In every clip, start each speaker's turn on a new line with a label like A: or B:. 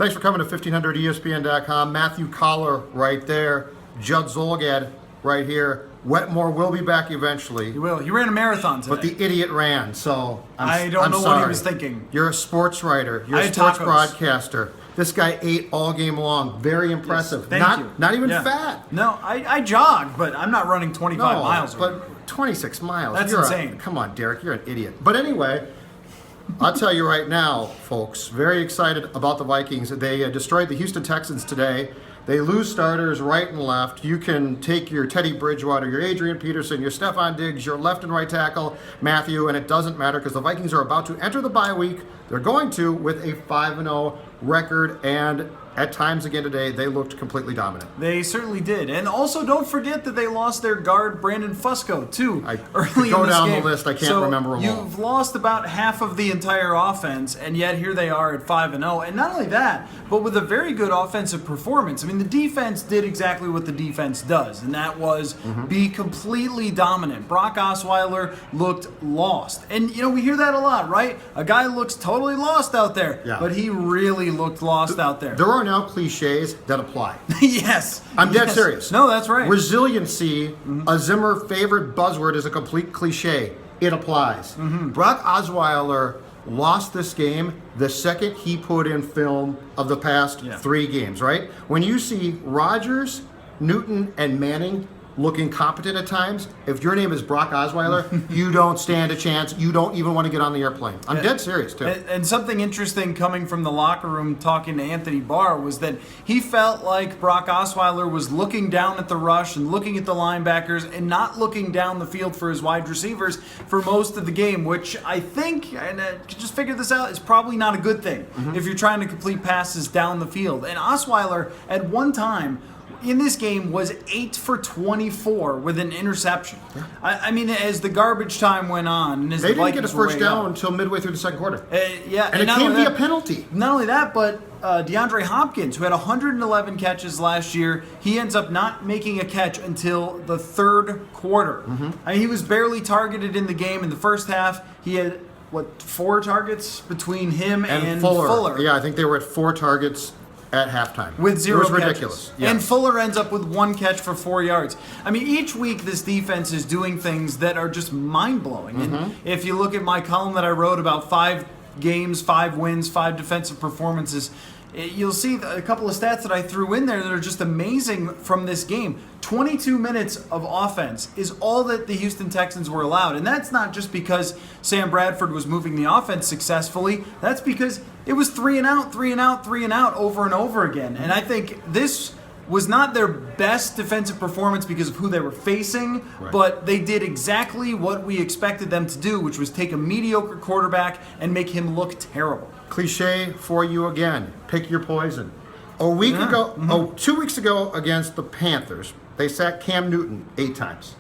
A: Thanks for coming to 1500ESPN.com. Matthew Coller right there. Judd Zulgad right here. Wetmore will be back eventually.
B: He will. He ran a marathon today.
A: But the idiot ran, so
B: I don't know
A: sorry.
B: what he was thinking.
A: You're a sports writer. You're
B: I
A: a
B: had
A: sports
B: tacos.
A: broadcaster. This guy ate all game long. Very impressive.
B: Yes, thank you.
A: Not even
B: Yeah.
A: fat.
B: No, I jog, but I'm not running 25 miles.
A: But 26 miles.
B: That's
A: You're
B: insane.
A: Come on, Derek. You're an idiot. But anyway, I'll tell you right now, folks, very excited about the Vikings. They destroyed the Houston Texans today. They lose starters right and left. You can take your Teddy Bridgewater, your Adrian Peterson, your Stephon Diggs, your left and right tackle, Matthew, and it doesn't matter because the Vikings are about to enter the bye week. They're going to with a 5-0 record, and at times again today, they looked completely dominant.
B: They certainly did. And also, don't forget that they lost their guard, Brandon Fusco, too, early
A: go
B: in this
A: down
B: game.
A: the list. I can't remember them all.
B: You've lost about half of the entire offense, and yet here they are at 5-0. And not only that, but with a very good offensive performance. I mean, the defense did exactly what the defense does, and that was be completely dominant. Brock Osweiler looked lost. And, you know, we hear that a lot, right? A guy looks totally lost out there, but he really looked lost out there.
A: There are now cliches that apply.
B: Yes.
A: I'm dead serious.
B: No, that's right.
A: Resiliency, a Zimmer favorite buzzword, is a complete cliche. It applies. Brock Osweiler lost this game the second he put in film of the past 3 games, right? When you see Rodgers, Newton, and Manning looking competent at times, if your name is Brock Osweiler, you don't stand a chance. You don't even want to get on the airplane. I'm dead serious, too.
B: And something interesting coming from the locker room talking to Anthony Barr was that he felt like Brock Osweiler was looking down at the rush and looking at the linebackers and not looking down the field for his wide receivers for most of the game, which I think, and I just figured this out, is probably not a good thing if you're trying to complete passes down the field. And Osweiler, at one time, in this game was 8 for 24 with an interception. I mean, as the garbage time went on, and as
A: They
B: the
A: didn't
B: Vikings
A: get a first
B: were way
A: down
B: up,
A: until midway through the second quarter.
B: and
A: it can't be a penalty.
B: Not only that, but DeAndre Hopkins, who had 111 catches last year, he ends up not making a catch until the third quarter. I mean, he was barely targeted in the game. In the first half, he had, 4 targets between him and Fuller.
A: Yeah, I think they were at 4 targets at halftime.
B: With 0
A: It was
B: catches.
A: ridiculous. Yeah.
B: And Fuller ends up with 1 catch for 4 yards. I mean, each week this defense is doing things that are just mind-blowing. And if you look at my column that I wrote about 5 games, 5 wins, 5 defensive performances, you'll see a couple of stats that I threw in there that are just amazing from this game. 22 minutes of offense is all that the Houston Texans were allowed. And that's not just because Sam Bradford was moving the offense successfully. That's because it was 3 and out, 3 and out, 3 and out over and over again. And I think this was not their best defensive performance because of who they were facing, but they did exactly what we expected them to do, which was take a mediocre quarterback and make him look terrible.
A: Cliche for you again. Pick your poison. A week ago, 2 weeks ago against the Panthers, they sacked Cam Newton 8 times.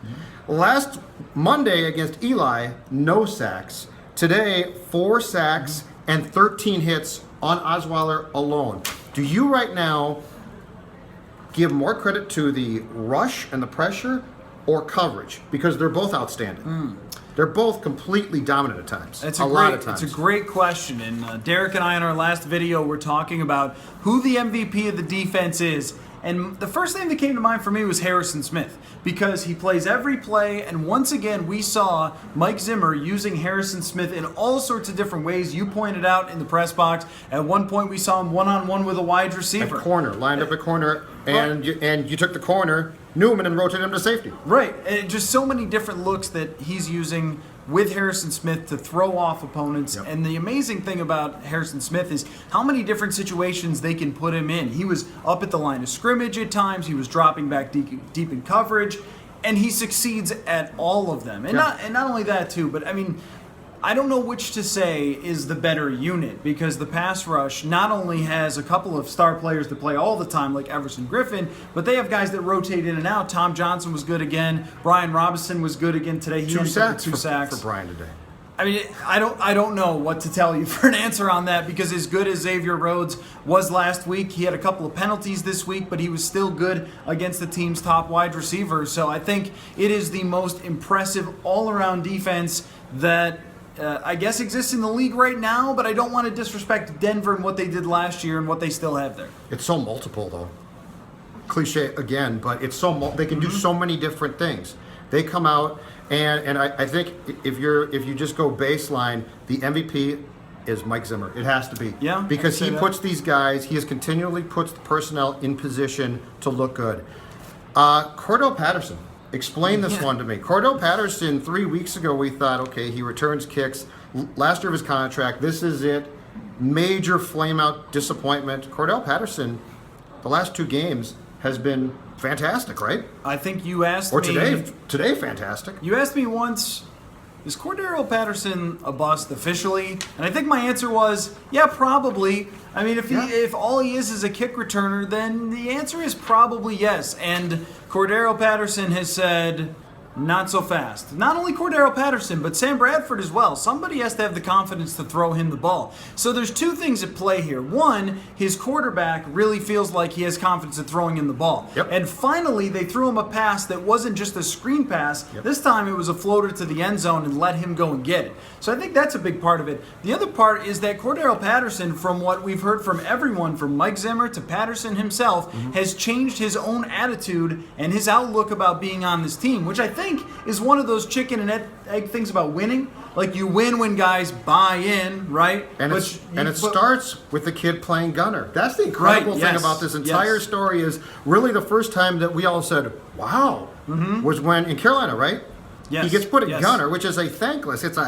A: Last Monday against Eli, no sacks. Today, 4 sacks and 13 hits on Osweiler alone. Do you right now give more credit to the rush and the pressure or coverage? Because they're both outstanding. They're both completely dominant at times.
B: It's
A: a lot of times.
B: It's a great question. And Derek and I in our last video were talking about who the MVP of the defense is. And the first thing that came to mind for me was Harrison Smith, because he plays every play, and once again we saw Mike Zimmer using Harrison Smith in all sorts of different ways. You pointed out in the press box, at one point we saw him one-on-one with a wide receiver.
A: At corner, lined up at corner, and you took the corner, Newman, and rotated him to safety.
B: Right, and just so many different looks that he's using with Harrison Smith to throw off opponents. And the amazing thing about Harrison Smith is how many different situations they can put him in. He was up at the line of scrimmage at times. He was dropping back deep in coverage, and he succeeds at all of them. And not only that too, but I mean, I don't know which to say is the better unit, because the pass rush not only has a couple of star players that play all the time like Everson Griffin, but they have guys that rotate in and out. Tom Johnson was good again. Brian Robinson was good again today. He
A: 2 sacks,
B: 2 sacks
A: for Brian today.
B: I mean, I don't know what to tell you for an answer on that, because as good as Xavier Rhodes was last week, he had a couple of penalties this week, but he was still good against the team's top wide receiver. So I think it is the most impressive all-around defense that I guess exists in the league right now, but I don't want to disrespect Denver and what they did last year and what they still have there.
A: It's so multiple, though. Cliche again, but it's so they can do so many different things. They come out, and I think if you just go baseline, the MVP is Mike Zimmer. It has to be.
B: Yeah.
A: Because he puts these guys, he has continually puts the personnel in position to look good. Cordarrelle Patterson. Explain this one to me. Cordarrelle Patterson, 3 weeks ago, we thought, okay, he returns kicks. Last year of his contract, this is it. Major flame-out disappointment. Cordarrelle Patterson, the last 2 games, has been fantastic, right?
B: I think you asked
A: or
B: me...
A: Or today fantastic.
B: You asked me once, is Cordarrelle Patterson a bust officially? And I think my answer was, yeah, probably. I mean, if all he is a kick returner, then the answer is probably yes. And Cordarrelle Patterson has said, not so fast. Not only Cordarrelle Patterson, but Sam Bradford as well. Somebody has to have the confidence to throw him the ball. So there's 2 things at play here. One, his quarterback really feels like he has confidence in throwing him the ball.
A: Yep.
B: And finally, they threw him a pass that wasn't just a screen pass.
A: Yep.
B: This time it was a floater to the end zone and let him go and get it. So I think that's a big part of it. The other part is that Cordarrelle Patterson, from what we've heard from everyone, from Mike Zimmer to Patterson himself, has changed his own attitude and his outlook about being on this team, which I think is one of those chicken and egg things about winning. Like, you win when guys buy in, right?
A: And it starts with the kid playing gunner. That's the incredible thing about this entire story is really the first time that we all said, wow, was when in Carolina, right?
B: Yes.
A: He gets put at gunner, which is a thankless. It's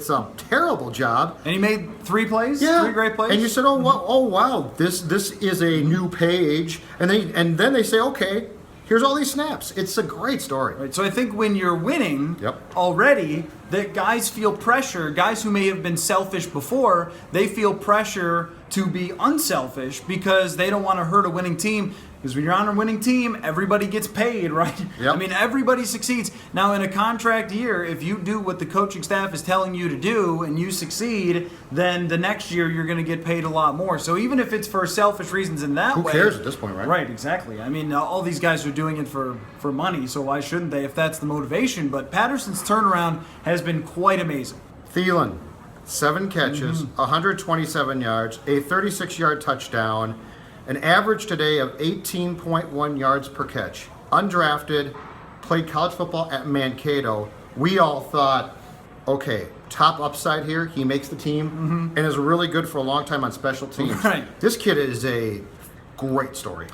A: a terrible job.
B: And he made 3 plays, 3 great plays.
A: And you said, oh wow, this is a new page. And then they say, okay, here's all these snaps. It's a great story.
B: Right. So I think when you're winning already, that guys feel pressure. Guys who may have been selfish before, they feel pressure to be unselfish because they don't want to hurt a winning team. Because when you're on a winning team, everybody gets paid, right?
A: Yep.
B: I mean, everybody succeeds. Now, in a contract year, if you do what the coaching staff is telling you to do and you succeed, then the next year you're going to get paid a lot more. So even if it's for selfish reasons in that way...
A: Who cares at this point, right?
B: Right, exactly. I mean, all these guys are doing it for money, so why shouldn't they if that's the motivation? But Patterson's turnaround has been quite amazing.
A: Thielen, 7 catches, 127 yards, a 36-yard touchdown, an average today of 18.1 yards per catch. Undrafted, played college football at Mankato. We all thought, okay, top upside here. He makes the team and is really good for a long time on special teams.
B: Right.
A: This kid is a great story.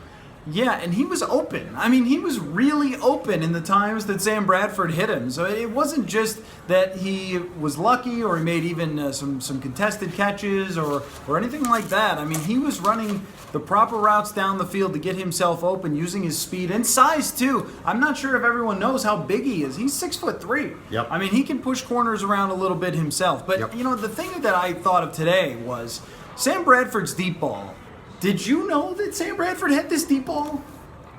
B: Yeah, and he was open. I mean, he was really open in the times that Sam Bradford hit him. So it wasn't just that he was lucky or he made even some contested catches or anything like that. I mean, he was running the proper routes down the field to get himself open using his speed and size, too. I'm not sure if everyone knows how big he is. He's 6'3".
A: Yep.
B: I mean, he can push corners around a little bit himself. But, you know, the thing that I thought of today was Sam Bradford's deep ball. Did you know that Sam Bradford had this deep ball?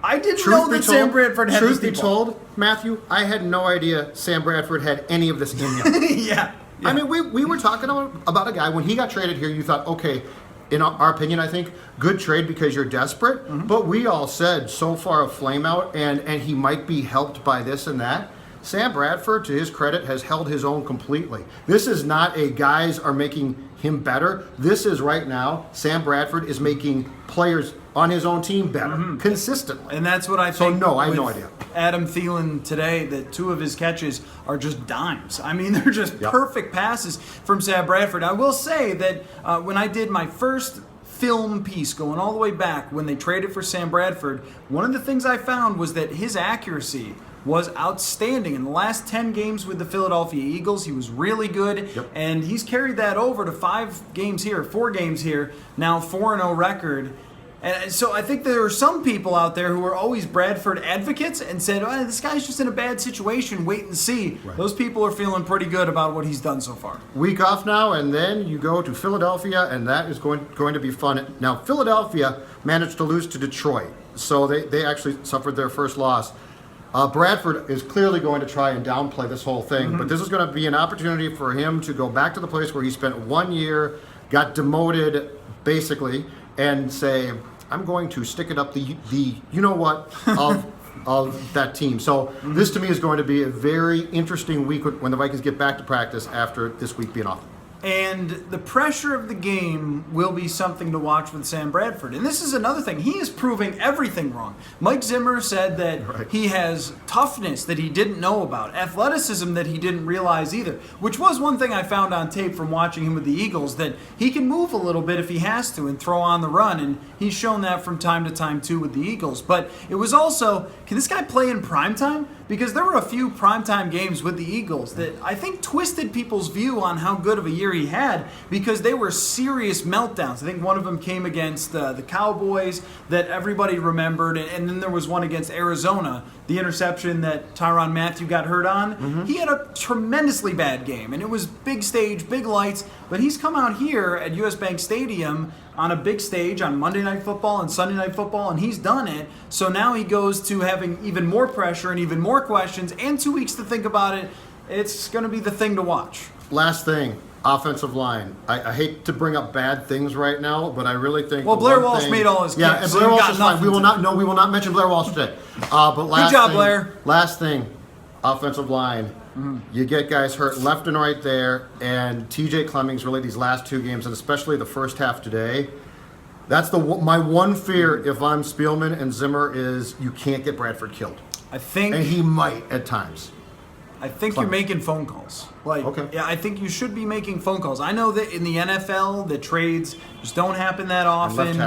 B: I didn't know that Sam Bradford had this deep ball.
A: Truth be told, Matthew, I had no idea Sam Bradford had any of this in him.
B: Yeah.
A: I mean, we were talking about a guy, when he got traded here, you thought, okay, in our opinion, I think, good trade because you're desperate. But we all said, so far a flame out, and he might be helped by this and that. Sam Bradford, to his credit, has held his own completely. This is not a guys are making him better. This is right now, Sam Bradford is making players on his own team better, consistently.
B: And that's what I think.
A: So, no, I have no idea.
B: Adam Thielen today, that 2 of his catches are just dimes. I mean, they're just perfect passes from Sam Bradford. I will say that when I did my first film piece going all the way back when they traded for Sam Bradford, one of the things I found was that his accuracy was outstanding. In the last 10 games with the Philadelphia Eagles, he was really good, and he's carried that over to 4 games here, now 4-0 record. And so I think there are some people out there who are always Bradford advocates and said, oh, this guy's just in a bad situation, wait and see. Right. Those people are feeling pretty good about what he's done so far.
A: Week off now, and then you go to Philadelphia, and that is going to be fun. Now, Philadelphia managed to lose to Detroit, so they actually suffered their first loss. Bradford is clearly going to try and downplay this whole thing, but this is going to be an opportunity for him to go back to the place where he spent 1 year, got demoted, basically, and say, I'm going to stick it up the you know what of of that team. So this to me is going to be a very interesting week when the Vikings get back to practice after this week being off.
B: And the pressure of the game will be something to watch with Sam Bradford. And this is another thing. He is proving everything wrong. Mike Zimmer said that he has toughness that he didn't know about, athleticism that he didn't realize either, which was one thing I found on tape from watching him with the Eagles, that he can move a little bit if he has to and throw on the run. And he's shown that from time to time, too, with the Eagles. But it was also, can this guy play in primetime? Because there were a few primetime games with the Eagles that I think twisted people's view on how good of a year he had, because they were serious meltdowns. I think one of them came against the Cowboys that everybody remembered, and then there was one against Arizona, the interception that Tyrann Mathieu got hurt on. He had a tremendously bad game, and it was big stage, big lights, but he's come out here at US Bank Stadium on a big stage on Monday Night Football and Sunday Night Football, and he's done it. So now he goes to having even more pressure and even more questions and 2 weeks to think about it. It's going to be the thing to watch.
A: Last thing, offensive line. I hate to bring up bad things right now, but I really think.
B: Well, Blair Walsh made all his kicks.
A: Yeah, and Blair Walsh is fine. We will not mention Blair Walsh today. But last
B: good job,
A: thing,
B: Blair.
A: Last thing, offensive line. You get guys hurt left and right there, and TJ Clemmings really these last two games, and especially the first half today. That's my one fear if I'm Spielman and Zimmer is you can't get Bradford killed.
B: I think,
A: and he might at times.
B: I think you're making phone calls. Yeah, I think you should be making phone calls. I know that in the NFL, the trades just don't happen that often.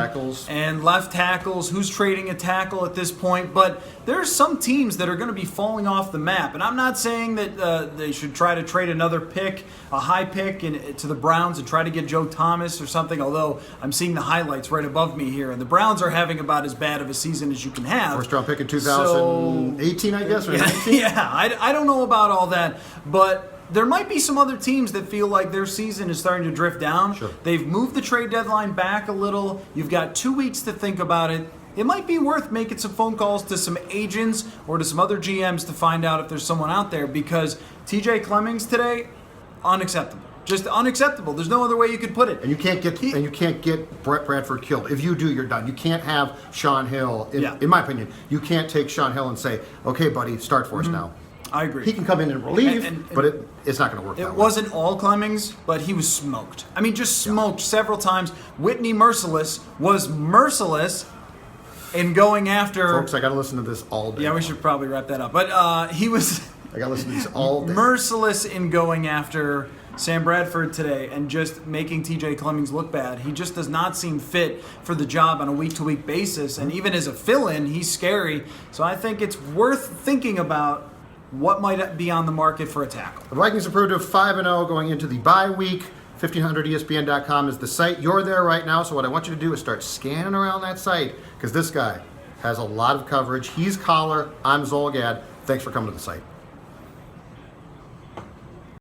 B: And left tackles. Who's trading a tackle at this point? But there's some teams that are going to be falling off the map. And I'm not saying that they should try to trade another pick, a high pick, to the Browns and try to get Joe Thomas or something, although I'm seeing the highlights right above me here. And the Browns are having about as bad of a season as you can have.
A: First round pick in 2018, I guess, or 19?
B: Yeah, I don't know about all that, but there might be some other teams that feel like their season is starting to drift down.
A: Sure.
B: They've moved the trade deadline back a little. You've got 2 weeks to think about it. It might be worth making some phone calls to some agents or to some other GMs to find out if there's someone out there, because TJ Clemmings today, unacceptable. Just unacceptable. There's no other way you could put it.
A: And you can't get Brett Bradford killed. If you do, you're done. You can't have Sean Hill. In my opinion, you can't take Sean Hill and say, "Okay, buddy, start for us now."
B: I agree.
A: He can come in and relieve, but it's not going to work that way.
B: It wasn't all Clemmings, but he was smoked. I mean, just smoked several times. Whitney Merciless was merciless in going after...
A: Folks, I got to listen to this all day.
B: Yeah, we should probably wrap that up. But he was...
A: I got to listen to this all day.
B: Merciless in going after Sam Bradford today and just making TJ Clemmings look bad. He just does not seem fit for the job on a week-to-week basis. And even as a fill-in, he's scary. So I think it's worth thinking about what might be on the market for a tackle.
A: The Vikings improved to 5-0 going into the bye week. 1500ESPN.com is the site. You're there right now, so what I want you to do is start scanning around that site, because this guy has a lot of coverage. He's Coller. I'm Zulgad. Thanks for coming to the site.